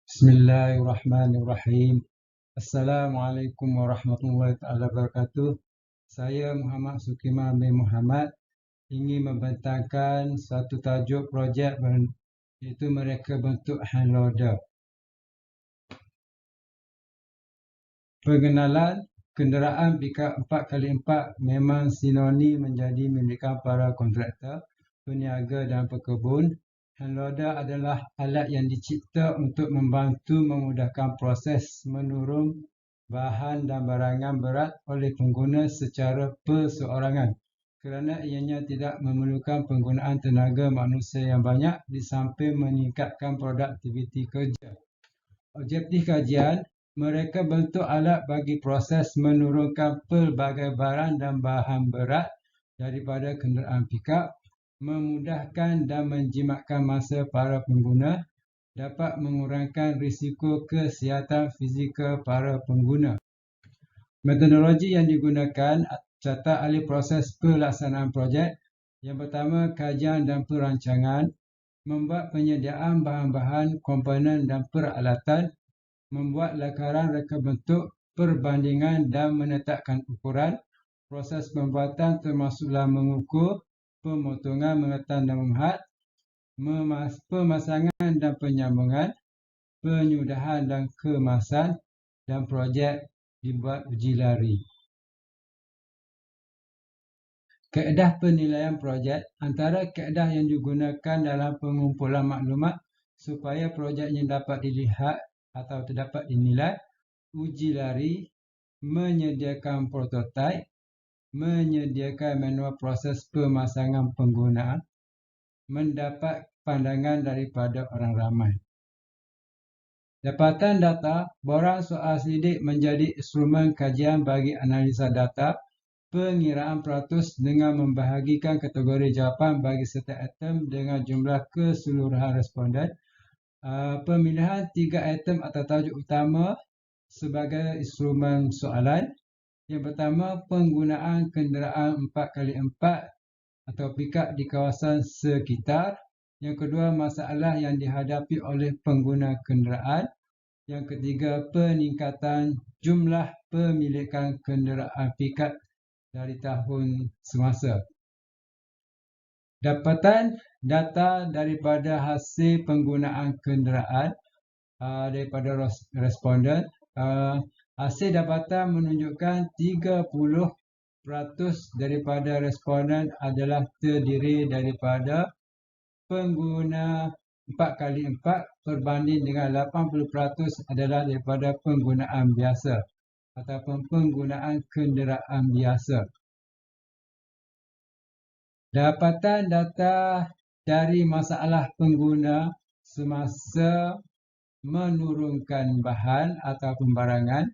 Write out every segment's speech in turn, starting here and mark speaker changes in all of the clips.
Speaker 1: Bismillahirrahmanirrahim. Assalamualaikum warahmatullahi wabarakatuh. Saya Muhammad Sukima bin Muhammad ingin membentangkan satu tajuk projek iaitu mereka bentuk hand loader. Pengenalan kenderaan pickup 4x4 memang sinonim menjadi milikan para kontraktor, peniaga dan pekebun. Hand loader adalah alat yang dicipta untuk membantu memudahkan proses menurun bahan dan barangan berat oleh pengguna secara perseorangan kerana ianya tidak memerlukan penggunaan tenaga manusia yang banyak di samping meningkatkan produktiviti kerja. Objektif kajian, mereka bentuk alat bagi proses menurunkan pelbagai barang dan bahan berat daripada kenderaan pickup, memudahkan dan menjimatkan masa para pengguna, dapat mengurangkan risiko kesihatan fizikal para pengguna. Metodologi yang digunakan serta ahli proses pelaksanaan projek. Yang pertama, kajian dan perancangan, membuat penyediaan bahan-bahan, komponen dan peralatan, membuat lakaran reka bentuk, perbandingan dan menetapkan ukuran, proses pembuatan termasuklah mengukur, pemotongan, mengetan dan memahat, pemasangan dan penyambungan, penyudahan dan kemasan, dan projek dibuat uji lari. Kaedah penilaian projek, antara kaedah yang digunakan dalam pengumpulan maklumat supaya projeknya dapat dilihat atau dapat dinilai, uji lari, menyediakan prototipe, menyediakan manual proses pemasangan penggunaan, mendapat pandangan daripada orang ramai. Dapatan data, borang soal sidik menjadi instrumen kajian bagi analisa data, pengiraan peratus dengan membahagikan kategori jawapan bagi setiap item dengan jumlah keseluruhan responden, pemilihan 3 item atau tajuk utama sebagai instrumen soalan. Yang pertama, penggunaan kenderaan 4x4 atau pickup di kawasan sekitar. Yang kedua, masalah yang dihadapi oleh pengguna kenderaan. Yang ketiga, peningkatan jumlah pemilikan kenderaan pickup dari tahun semasa. Dapatan data daripada hasil penggunaan kenderaan daripada responden. Hasil dapatan menunjukkan 30% daripada responden adalah terdiri daripada pengguna 4x4 berbanding dengan 80% adalah daripada penggunaan biasa ataupun penggunaan kenderaan biasa. Dapatan data dari masalah pengguna semasa menurunkan bahan atau pembarangan.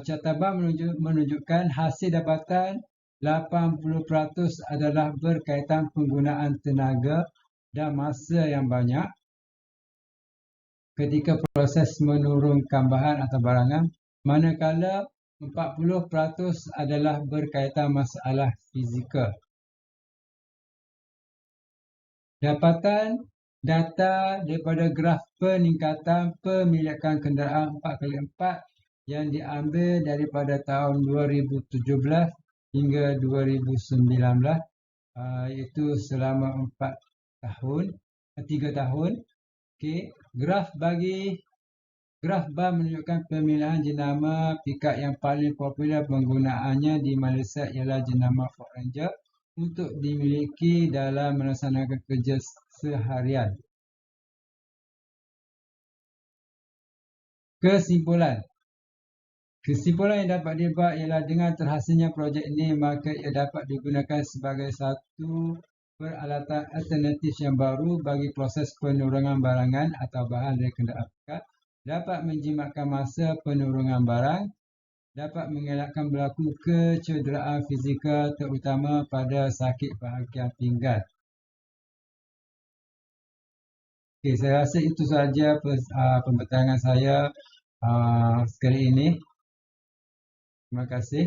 Speaker 1: Catabang menunjukkan hasil dapatan 80% adalah berkaitan penggunaan tenaga dan masa yang banyak ketika proses menurunkan bahan atau barangan, manakala 40% adalah berkaitan masalah fizikal. Dapatan data daripada graf peningkatan pemilikan kenderaan 4x4 yang diambil daripada tahun 2017 hingga 2019, iaitu selama 3 tahun. Okey, graf bar menunjukkan pemilihan jenama pickup yang paling popular penggunaannya di Malaysia ialah jenama Ford Ranger untuk dimiliki dalam melaksanakan kerja seharian. Kesimpulan yang dapat dibuat ialah dengan terhasilnya projek ini, maka ia dapat digunakan sebagai satu peralatan alternatif yang baru bagi proses penurungan barangan atau bahan dari kenderaan pickup, dapat menjimatkan masa penurungan barang, dapat mengelakkan berlaku kecederaan fizikal terutama pada sakit bahagian pinggan. Okey, saya rasa itu sahaja pembentangan saya sekali ini. Terima kasih.